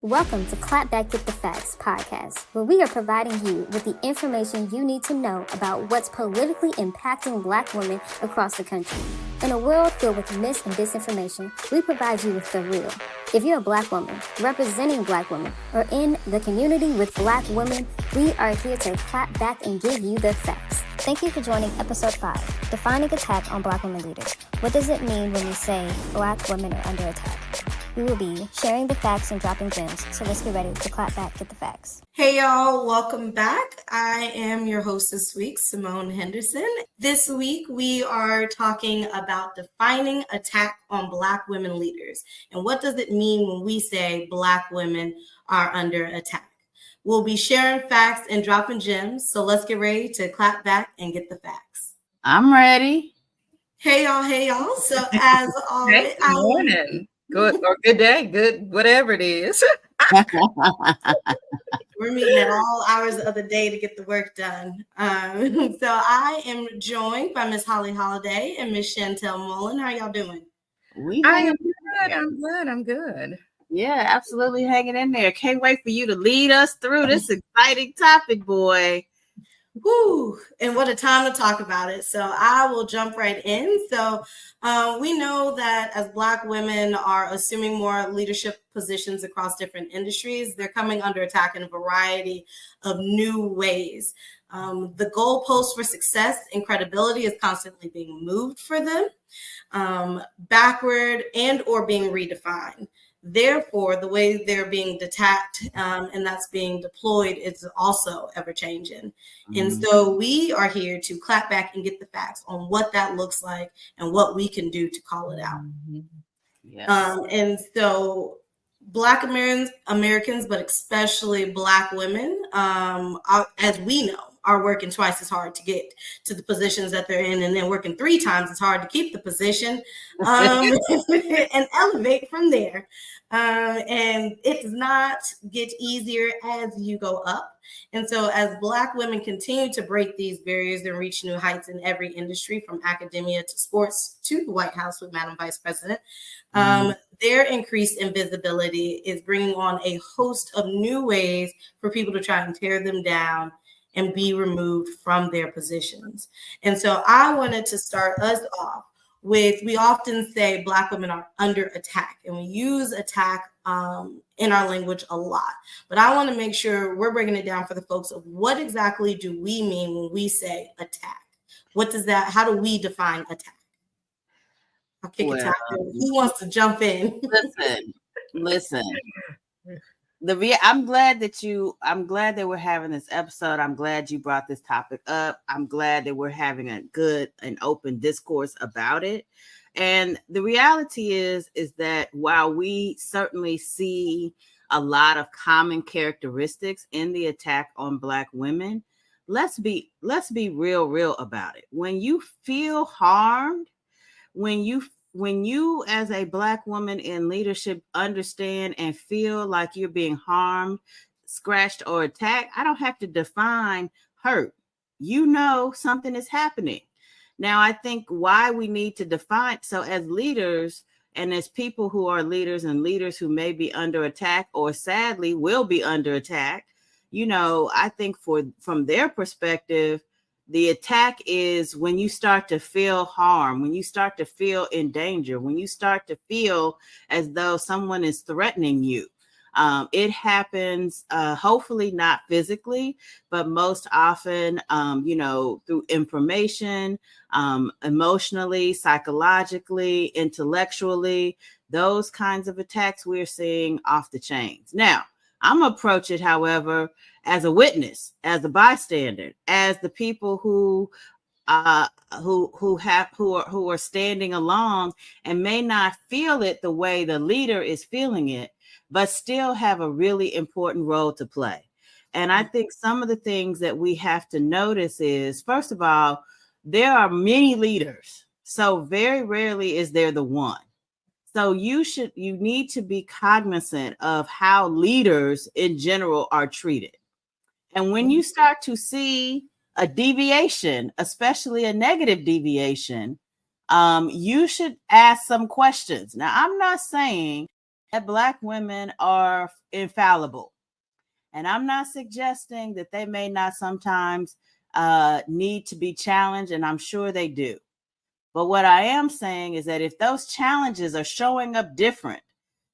Welcome to Clapback, Get the Facts podcast, where we are providing you with the information you need to know about what's politically impacting Black women across the country. In a world filled with mis and disinformation, we provide you with the real. If you're a Black woman, representing Black women, or in the community with Black women, we are here to clap back and give you the facts. Thank you for joining episode 5, Defining Attack on Black Women Leaders. What does it mean when we say Black women are under attack? We will be sharing the facts and dropping gems, so let's get ready to clap back, get the facts. Hey y'all, welcome back. I am your host this week, Simone Henderson. This week we are talking about defining attack on Black women leaders. And what does it mean when we say Black women are under attack? We'll be sharing facts and dropping gems, so let's get ready to clap back and get the facts. I'm ready. Hey y'all. So as always, good morning. Good or good day, good whatever it is. We're meeting at all hours of the day to get the work done. So I am joined by Miss Holly Holiday and Miss Chantel Mullen. How y'all doing? I'm good. Yeah, absolutely hanging in there. Can't wait for you to lead us through this exciting topic, boy. Woo! And what a time to talk about it. So I will jump right in. So we know that as Black women are assuming more leadership positions across different industries, they're coming under attack in a variety of new ways. The goalpost for success and credibility is constantly being moved for them, backward and or being redefined. Therefore, the way they're being attacked and that's being deployed is also ever changing. Mm-hmm. And so we are here to clap back and get the facts on what that looks like and what we can do to call it out. Mm-hmm. Yes. And so Black Americans, but especially Black women, as we know, are working twice as hard to get to the positions that they're in, and then working 3 times as hard to keep the position and elevate from there. And it does not get easier as you go up. And so as Black women continue to break these barriers and reach new heights in every industry, from academia to sports to the White House with Madam Vice President, their increased invisibility is bringing on a host of new ways for people to try and tear them down and be removed from their positions. And so I wanted to start us off with, we often say Black women are under attack, and we use attack in our language a lot. But I want to make sure we're breaking it down for the folks of what exactly do we mean when we say attack? What does that, how do we define attack? I'll kick it out. Who wants to jump in? Listen. I'm glad that we're having this episode. I'm glad you brought this topic up. I'm glad that we're having a good and open discourse about it. And the reality is that while we certainly see a lot of common characteristics in the attack on Black women, let's be real about it. When you feel harmed, when you as a Black woman in leadership understand and feel like you're being harmed, scratched, or attacked, I don't have to define hurt. You know something is happening. Now, I think why we need to define, so as leaders and as people who are leaders and leaders who may be under attack or sadly will be under attack, I think from their perspective, the attack is when you start to feel harm, when you start to feel in danger, when you start to feel as though someone is threatening you. It happens, hopefully not physically, but most often, through information, emotionally, psychologically, intellectually, those kinds of attacks we're seeing off the chains. Now, I'm gonna approach it, however, as a witness, as a bystander, as the people who are standing along and may not feel it the way the leader is feeling it, but still have a really important role to play. And I think some of the things that we have to notice is, first of all, there are many leaders, so very rarely is there the one. So you need to be cognizant of how leaders in general are treated. And when you start to see a deviation, especially a negative deviation, you should ask some questions. Now, I'm not saying Black women are infallible. And I'm not suggesting that they may not sometimes need to be challenged, and I'm sure they do. But what I am saying is that if those challenges are showing up different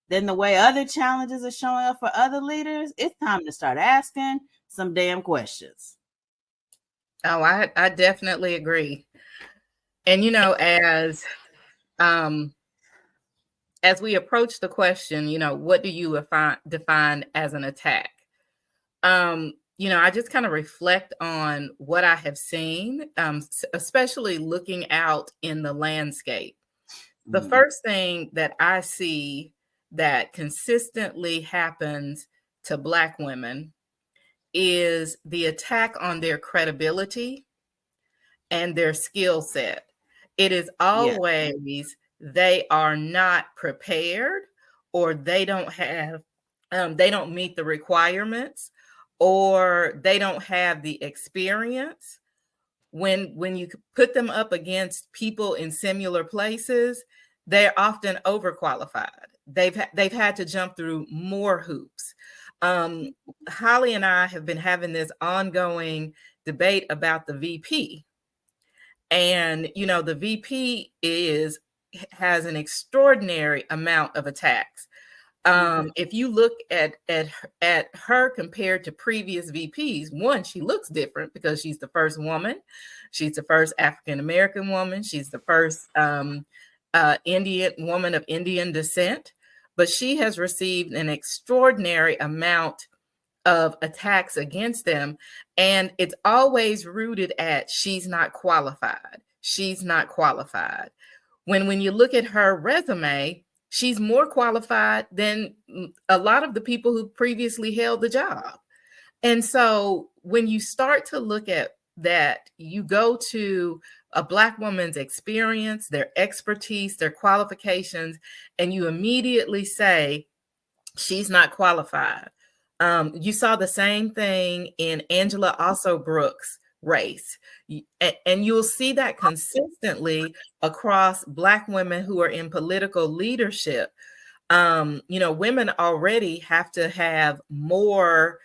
than the way other challenges are showing up for other leaders, it's time to start asking some damn questions. Oh, I definitely agree. And as we approach the question, what do you define as an attack? I just kind of reflect on what I have seen, especially looking out in the landscape. The first thing that I see that consistently happens to Black women is the attack on their credibility and their skill set. It is always they are not prepared, or they don't have, they don't meet the requirements, or they don't have the experience. When you put them up against people in similar places, they're often overqualified. They've had to jump through more hoops. Holly and I have been having this ongoing debate about the VP. And the VP has an extraordinary amount of attacks. If you look at her compared to previous VPs, one, she looks different because she's the first woman, she's the first African American woman, she's the first Indian woman of Indian descent, but she has received an extraordinary amount of attacks against them, and it's always rooted at she's not qualified. She's not qualified. When you look at her resume, she's more qualified than a lot of the people who previously held the job. And so when you start to look at that, you go to a Black woman's experience, their expertise, their qualifications, and you immediately say, she's not qualified. You saw the same thing in Angela Brooks' race. And you'll see that consistently across Black women who are in political leadership. Women already have to have more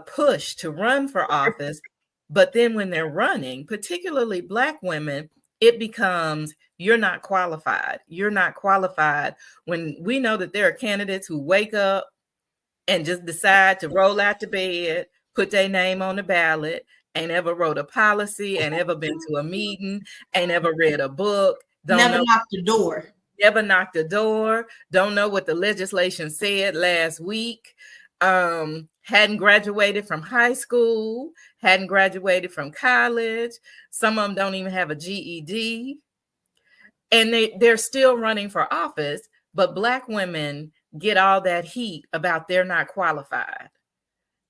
push to run for office. But then when they're running, particularly Black women, it becomes, you're not qualified. You're not qualified. When we know that there are candidates who wake up and just decide to roll out the bed, put their name on the ballot, ain't ever wrote a policy, ain't ever been to a meeting, ain't ever read a book, never knocked the door. Never knocked the door, don't know what the legislation said last week, hadn't graduated from high school, hadn't graduated from college. Some of them don't even have a GED. And they're still running for office, but Black women get all that heat about they're not qualified.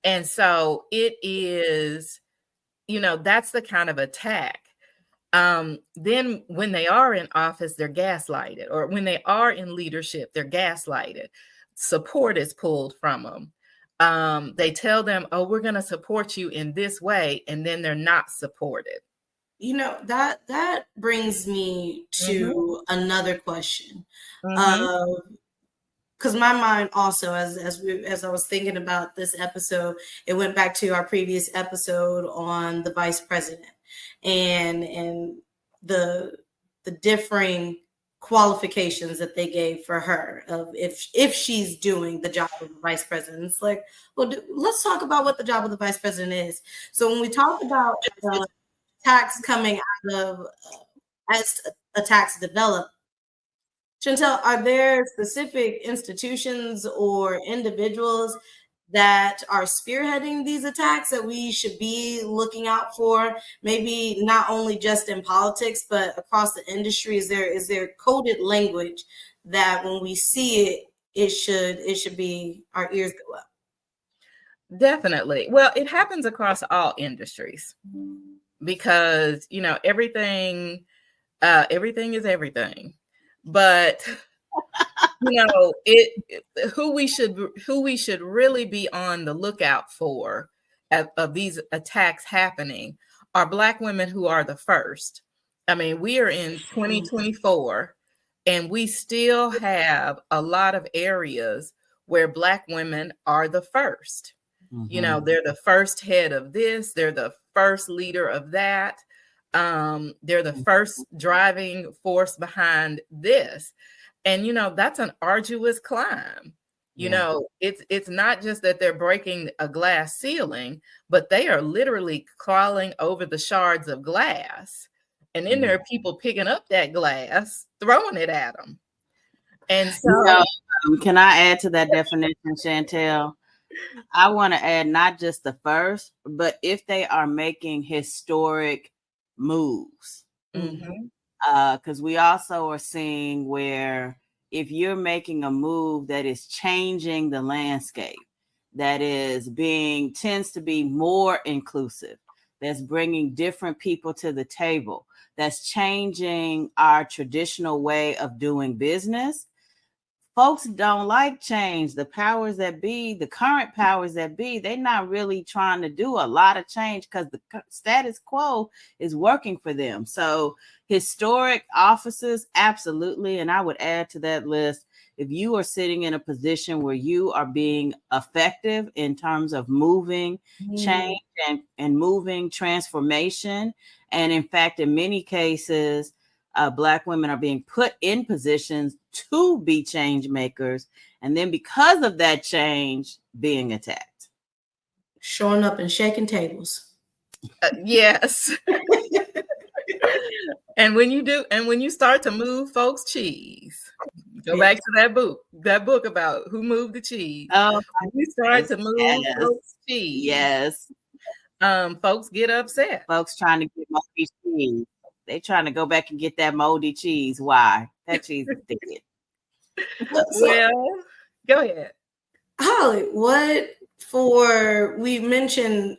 And so it is, that's the kind of attack. Then when they are in office, they're gaslighted, or when they are in leadership, they're gaslighted. Support is pulled from them. They tell them, oh, we're going to support you in this way, and then they're not supported. That brings me to another question. Because my mind also, as I was thinking about this episode, it went back to our previous episode on the vice president and the differing qualifications that they gave for her of if she's doing the job of the vice president. It's like, well, let's talk about what the job of the vice president is. So when we talk about attacks coming out of as attacks develop, Chantel, are there specific institutions or individuals that are spearheading these attacks that we should be looking out for? Maybe not only just in politics, but across the industry. Is there coded language that when we see it should be our ears go up? Definitely. Well, it happens across all industries because everything is everything. But who we should really be on the lookout for of these attacks happening are Black women who are the first. I mean, we are in 2024, And we still have a lot of areas where Black women are the first. You know, they're the first head of this, they're the first leader of that. They're the first driving force behind this. And, you know, that's an arduous climb. You know, it's not just that they're breaking a glass ceiling, but they are literally crawling over the shards of glass. And then there are people picking up that glass, throwing it at them. And so, can I add to that definition, Chantel? I want to add not just the first, but if they are making historic moves. Because we also are seeing where if you're making a move that is changing the landscape, that is tends to be more inclusive, that's bringing different people to the table, that's changing our traditional way of doing business. Folks don't like change. The powers that be, the current powers that be, they're not really trying to do a lot of change because the status quo is working for them. So historic offices, absolutely. And I would add to that list, if you are sitting in a position where you are being effective in terms of moving change and moving transformation, and in fact, in many cases, Black women are being put in positions to be change makers, and then because of that change, being attacked. Showing up and shaking tables. Yes. And when you start to move folks' cheese, go back to that book about who moved the cheese. Oh, when you start to move folks' cheese, folks get upset. Folks trying to get moldy cheese. They trying to go back and get that moldy cheese. Why? That cheese is dead. Well, go ahead. Holly, we mentioned,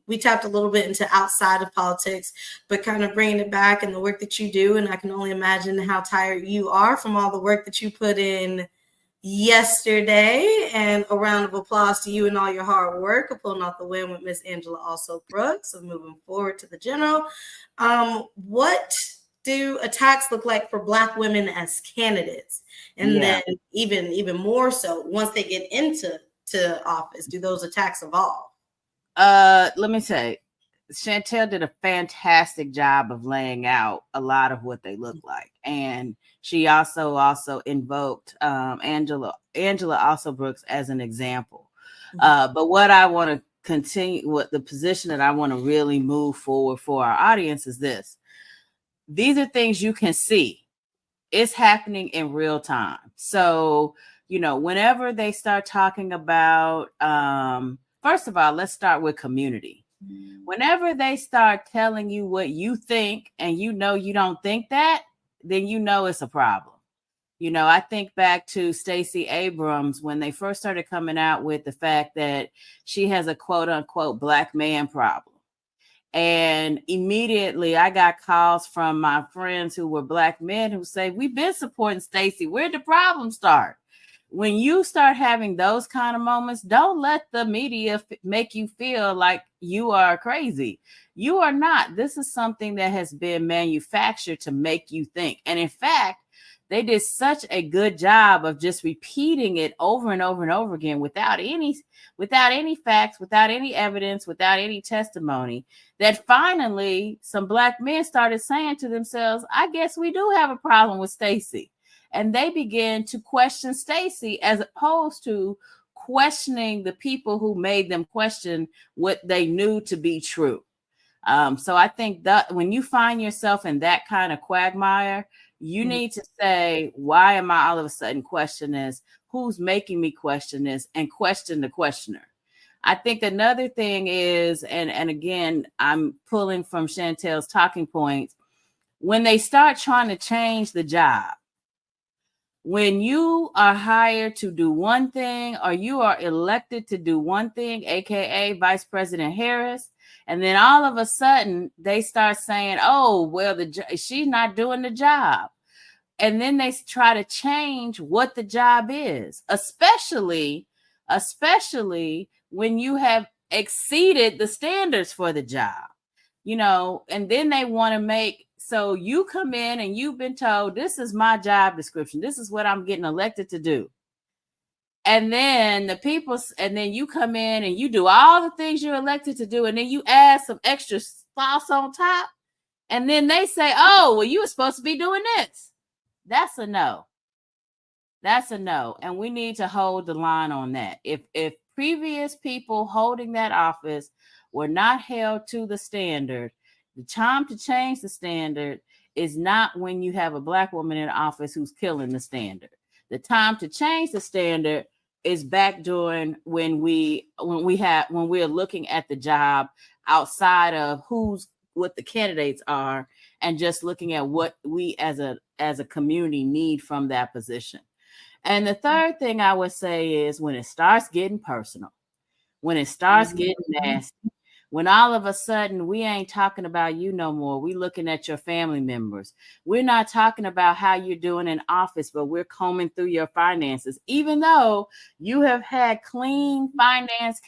we tapped a little bit into outside of politics, but kind of bringing it back and the work that you do. And I can only imagine how tired you are from all the work that you put in yesterday. And a round of applause to you and all your hard work of pulling off the win with Miss Angela Also Brooks. So moving forward to the general, what do attacks look like for Black women as candidates? And then even more so, once they get into office, do those attacks evolve? Let me say, Chantel did a fantastic job of laying out a lot of what they look like. And she also invoked Angela Also Brooks as an example. But what I want to continue, what the position that I want to really move forward for our audience is this. These are things you can see. It's happening in real time. So, you know, whenever they start talking about, first of all, let's start with community. Whenever they start telling you what you think and you know you don't think that, then you know it's a problem. You know, I think back to Stacey Abrams when they first started coming out with the fact that she has a quote unquote Black man problem. And immediately I got calls from my friends who were Black men who say, we've been supporting Stacey. Where'd the problem start? When you start having those kind of moments, don't let the media make you feel like you are crazy. You are not. This is something that has been manufactured to make you think. And in fact, they did such a good job of just repeating it over and over and over again without any facts, without any evidence, without any testimony, that finally some Black men started saying to themselves, I guess we do have a problem with Stacey. And they began to question Stacey as opposed to questioning the people who made them question what they knew to be true. So I think that when you find yourself in that kind of quagmire, you need to say, why am I all of a sudden question this? Who's making me question this? And question the questioner. I think another thing is, and again, I'm pulling from Chantel's talking points, when they start trying to change the job, when you are hired to do one thing or you are elected to do one thing, aka Vice President Harris, and then all of a sudden they start saying, oh, well, she's not doing the job. And then they try to change what the job is, especially when you have exceeded the standards for the job, you know, and then they want to make So you come in and you've been told, this is my job description. This is what I'm getting elected to do. And then you come in and you do all the things you're elected to do. And then you add some extra sauce on top. And then they say, oh, well, you were supposed to be doing this. That's a no. That's a no. And we need to hold the line on that. If previous people holding that office were not held to the standard, the time to change the standard is not when you have a Black woman in office who's killing the standard. The time to change the standard is back during when we're looking at the job outside of what the candidates are, and just looking at what we as a community need from that position. And the third thing I would say is when it starts getting personal, when it starts getting nasty, when all of a sudden we ain't talking about you no more. We looking at your family members. We're not talking about how you're doing in office, but we're combing through your finances, even though you have had clean finance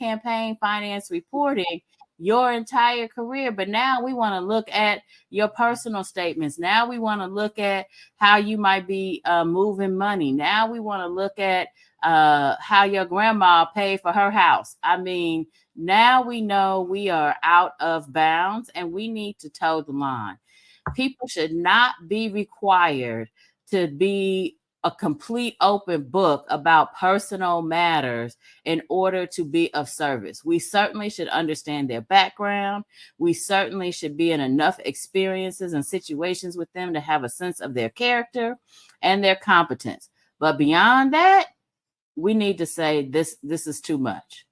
reporting your entire career. But now we want to look at your personal statements. Now we want to look at how you might be moving money. Now we want to look at how your grandma paid for her house. I mean, now we know we are out of bounds and we need to toe the line. People should not be required to be a complete open book about personal matters in order to be of service. We certainly should understand their background. We certainly should be in enough experiences and situations with them to have a sense of their character and their competence. But beyond that, we need to say this is too much.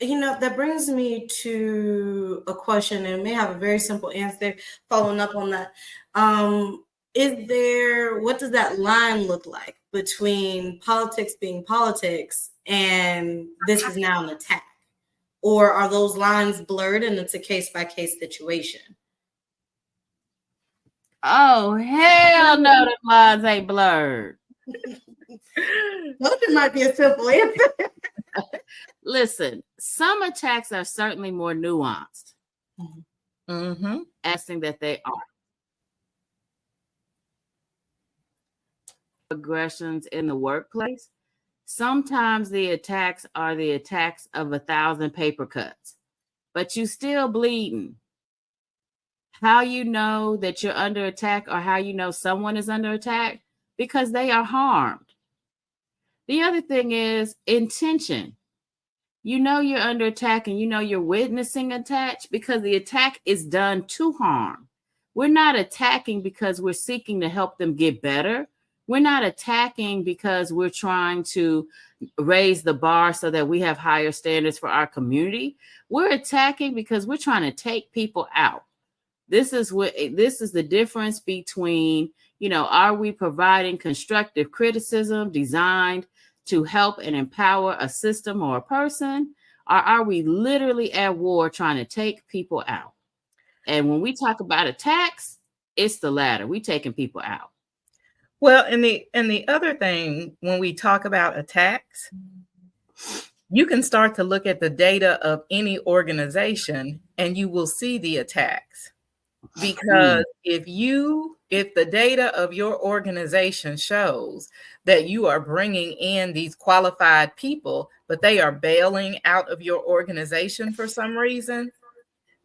That brings me to a question, and it may have a very simple answer following up on that. What does that line look like between politics being politics and this is now an attack? Or are those lines blurred and it's a case-by-case situation? Oh, hell no, the lines ain't blurred. Well, it might be a simple answer. Listen, some attacks are certainly more nuanced. Asking that they are. Aggressions in the workplace. Sometimes the attacks are the attacks of 1,000 paper cuts, but you still bleeding. How you know that you're under attack or how you know someone is under attack? Because they are harmed. The other thing is intention. You know you're under attack and you know you're witnessing attack because the attack is done to harm. We're not attacking because we're seeking to help them get better. We're not attacking because we're trying to raise the bar so that we have higher standards for our community. We're attacking because we're trying to take people out. This is the difference between, are we providing constructive criticism designed to help and empower a system or a person, or are we literally at war trying to take people out? And when we talk about attacks, it's the latter. We taking people out. Well, and the other thing, when we talk about attacks, you can start to look at the data of any organization and you will see the attacks. Because if the data of your organization shows that you are bringing in these qualified people, but they are bailing out of your organization for some reason,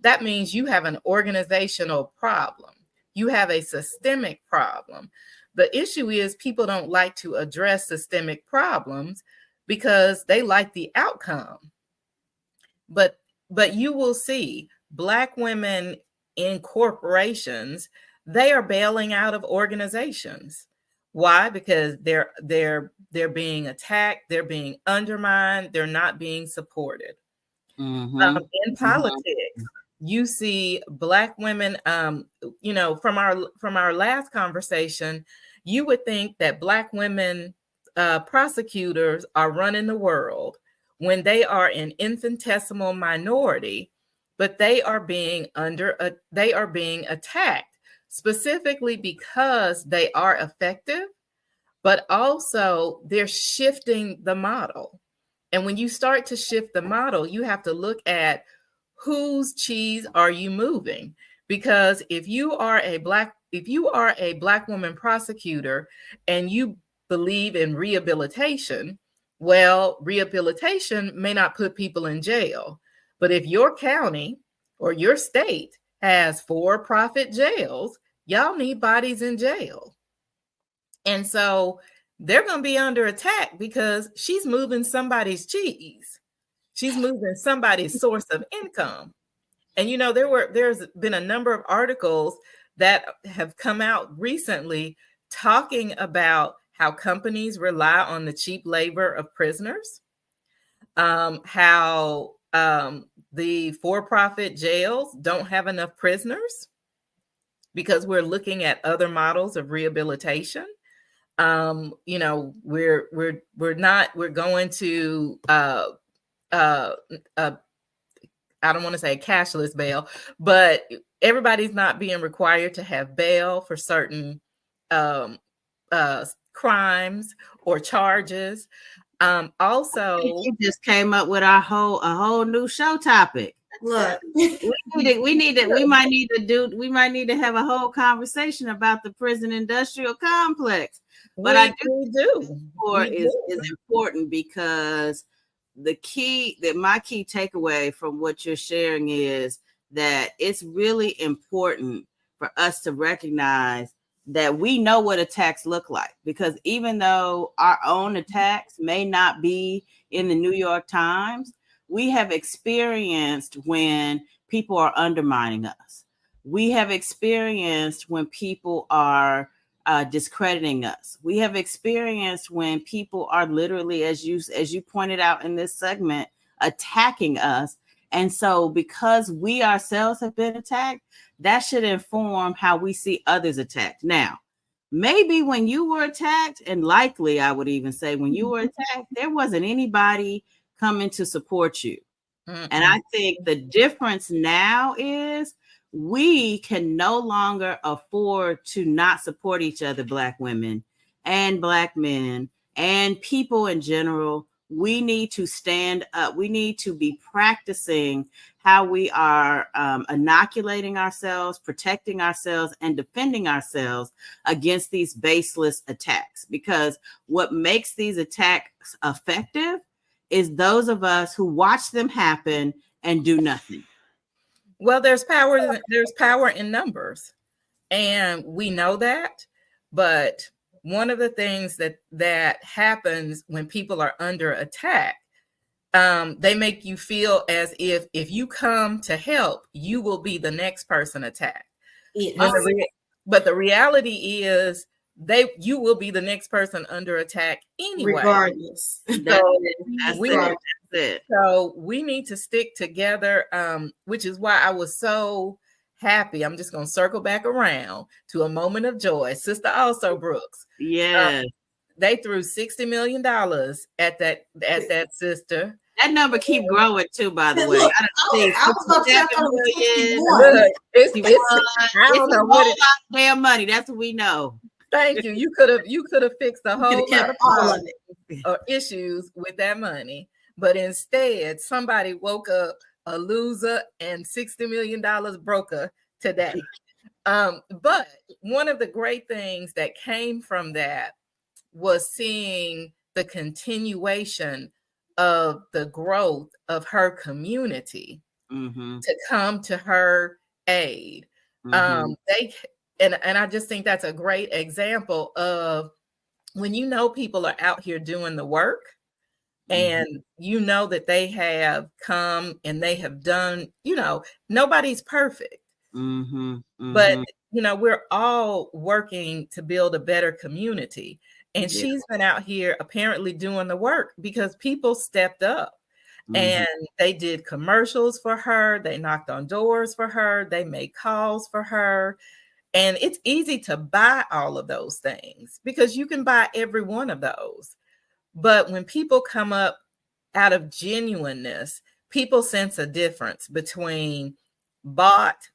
that means you have an organizational problem. You have a systemic problem. The issue is people don't like to address systemic problems because they like the outcome. But you will see Black women in corporations, they are bailing out of organizations. Why? Because they're being attacked, they're being undermined, they're not being supported. In politics, you see Black women. From our last conversation, you would think that Black women prosecutors are running the world when they are an infinitesimal minority. But they are being attacked specifically because they are effective, but also they're shifting the model. And when you start to shift the model, you have to look at whose cheese are you moving? Because if you are a Black if you are a Black woman prosecutor and you believe in rehabilitation, well, rehabilitation may not put people in jail. But if your county or your state has for-profit jails, y'all need bodies in jail. And so they're going to be under attack because she's moving somebody's cheese. She's moving somebody's source of income. And there's been a number of articles that have come out recently talking about how companies rely on the cheap labor of prisoners, how the for-profit jails don't have enough prisoners because we're looking at other models of rehabilitation. We're going to I don't want to say cashless bail, but everybody's not being required to have bail for certain crimes or charges. Also, you just came up with a whole new show topic. Look, we might need to have a whole conversation about the prison industrial complex. But I do is important because my key takeaway from what you're sharing is that it's really important for us to recognize that we know what attacks look like, because even though our own attacks may not be in the New York Times, we have experienced when people are undermining us. We have experienced when people are discrediting us. We have experienced when people are literally, as you pointed out in this segment, attacking us. And so because we ourselves have been attacked, that should inform how we see others attacked. Now, maybe when you were attacked, and likely I would even say when you were attacked, there wasn't anybody coming to support you. Mm-mm. And I think the difference now is we can no longer afford to not support each other, Black women and Black men and people in general. We need to stand up. We need to be practicing how we are inoculating ourselves, protecting ourselves, and defending ourselves against these baseless attacks. Because what makes these attacks effective is those of us who watch them happen and do nothing. Well, there's power in numbers, and we know that. But one of the things that happens when people are under attack, they make you feel as if you come to help, you will be the next person attacked. Yes. But the reality is you will be the next person under attack anyway. Regardless. So we need to stick together, which is why I was so happy. I'm just going to circle back around to a moment of joy. Sister Also Brooks. Yes. They threw $60 million at that sister. That number keep growing too, by the way. Look, I was about to say I don't know what it's damn money. That's what we know. Thank you. You could have fixed a whole lot of problems or issues with that money. But instead, somebody woke up a loser and $60 million broker today. But one of the great things that came from that was seeing the continuation of the growth of her community to come to her aid. And I just think that's a great example of when people are out here doing the work, and that they have come and they have done, nobody's perfect. But we're all working to build a better community. And she's been out here apparently doing the work because people stepped up and they did commercials for her. They knocked on doors for her. They made calls for her. And it's easy to buy all of those things because you can buy every one of those. But when people come up out of genuineness, people sense a difference between bought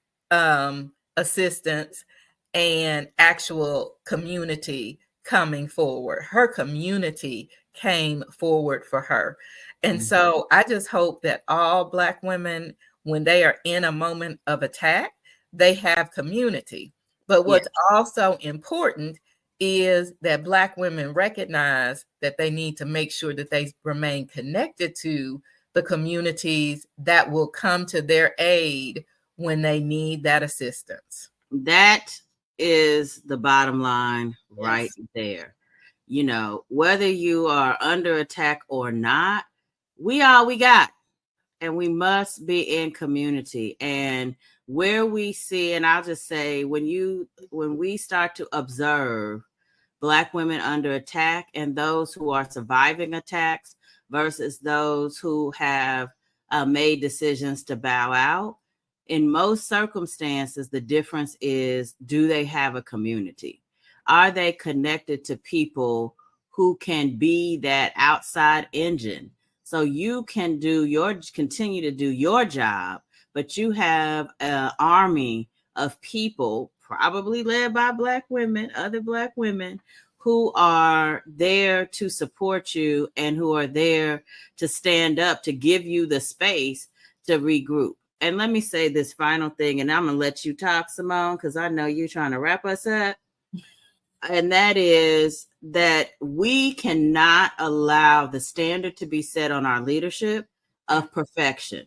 assistance and actual community coming forward. Her community came forward for her. And so I just hope that all Black women, when they are in a moment of attack, they have community. But what's also important is that Black women recognize that they need to make sure that they remain connected to the communities that will come to their aid when they need that assistance. That is the bottom line right there. You know, whether you are under attack or not, we all we got. And we must be in community. And where we see, and I'll just say, when we start to observe Black women under attack and those who are surviving attacks versus those who have made decisions to bow out, in most circumstances, the difference is, do they have a community? Are they connected to people who can be that outside engine? So you can continue to do your job, but you have an army of people, probably led by Black women, other Black women, who are there to support you and who are there to stand up, to give you the space to regroup. And let me say this final thing, and I'm going to let you talk, Simone, because I know you're trying to wrap us up. And that is that we cannot allow the standard to be set on our leadership of perfection.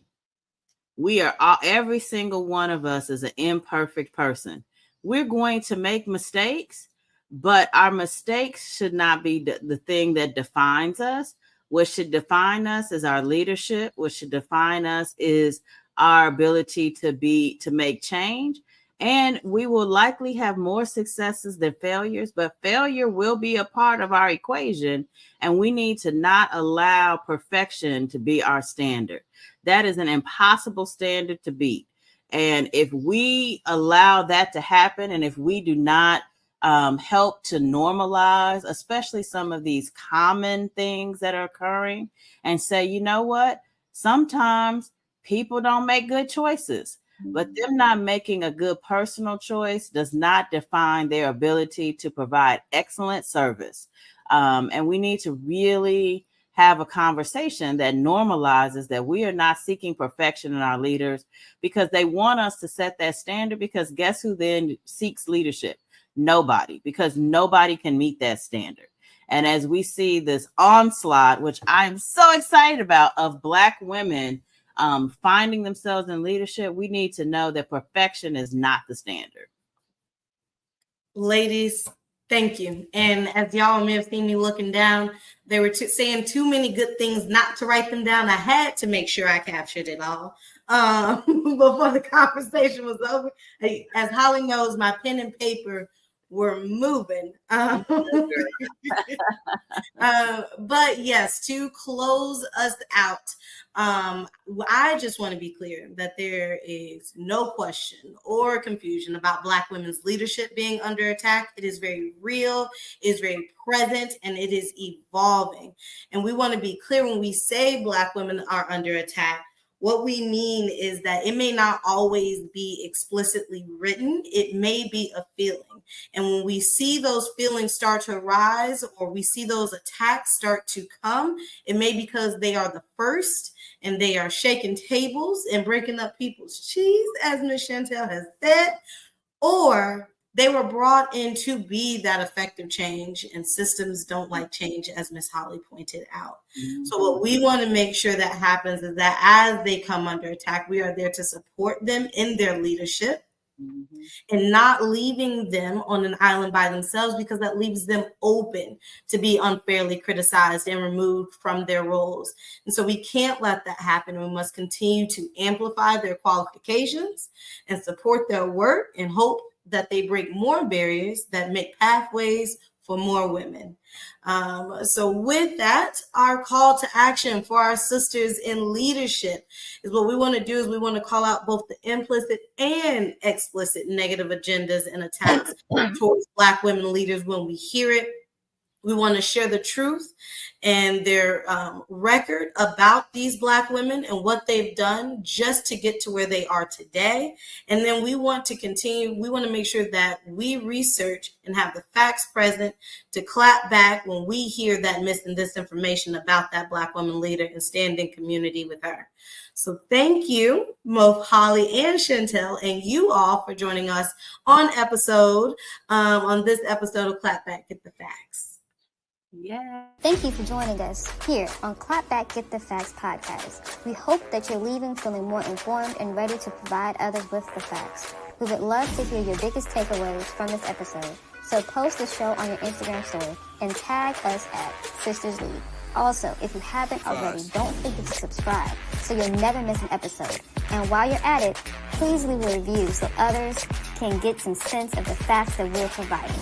We are every single one of us is an imperfect person. We're going to make mistakes, but our mistakes should not be the thing that defines us. What should define us is our leadership. What should define us is our ability to make change. And we will likely have more successes than failures, but failure will be a part of our equation. And we need to not allow perfection to be our standard. That is an impossible standard to beat. And if we allow that to happen, and if we do not help to normalize, especially some of these common things that are occurring, and say, you know what, sometimes people don't make good choices. But them not making a good personal choice does not define their ability to provide excellent service. And we need to really have a conversation that normalizes that we are not seeking perfection in our leaders, because they want us to set that standard. Because guess who then seeks leadership? Nobody, because nobody can meet that standard. And as we see this onslaught, which I'm so excited about, of Black women finding themselves in leadership, we need to know that perfection is not the standard. Ladies, thank you. And as y'all may have seen me looking down, they were saying too many good things not to write them down. I had to make sure I captured it all before the conversation was over. As Holly knows, my pen and paper were moving. But yes, to close us out, I just want to be clear that there is no question or confusion about Black women's leadership being under attack. It is very real, it is very present, and it is evolving. And we want to be clear when we say Black women are under attack. What we mean is that it may not always be explicitly written. It may be a feeling. And when we see those feelings start to rise, or we see those attacks start to come, it may be because they are the first and they are shaking tables and breaking up people's cheese, as Ms. Chantel has said, or they were brought in to be that effective change, and systems don't like change, as Ms. Holly pointed out. Mm-hmm. So what we want to make sure that happens is that as they come under attack, we are there to support them in their leadership. Mm-hmm. And not leaving them on an island by themselves, because that leaves them open to be unfairly criticized and removed from their roles. And so we can't let that happen. We must continue to amplify their qualifications and support their work, and hope that they break more barriers that make pathways for more women. So with that, our call to action for our sisters in leadership is, what we want to do is we want to call out both the implicit and explicit negative agendas and attacks towards Black women leaders when we hear it. We want to share the truth and their record about these Black women and what they've done just to get to where they are today. And then we want to continue. We want to make sure that we research and have the facts present to clap back when we hear that mis and disinformation about that Black woman leader and stand in community with her. So thank you, both Holly and Chantel, and you all for joining us on this episode of Clapback, Get the Facts. Yeah. Thank you for joining us here on Clapback Get the Facts podcast. We hope that you're leaving feeling more informed and ready to provide others with the facts. We would love to hear your biggest takeaways from this episode. So post the show on your Instagram story and tag us at Sisters Lead. Also, if you haven't already, don't forget to subscribe so you'll never miss an episode. And while you're at it, please leave a review so others can get some sense of the facts that we're providing.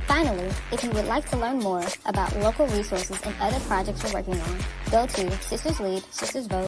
Finally, if you would like to learn more about local resources and other projects we're working on, go to Sisters Lead, Sisters Vote,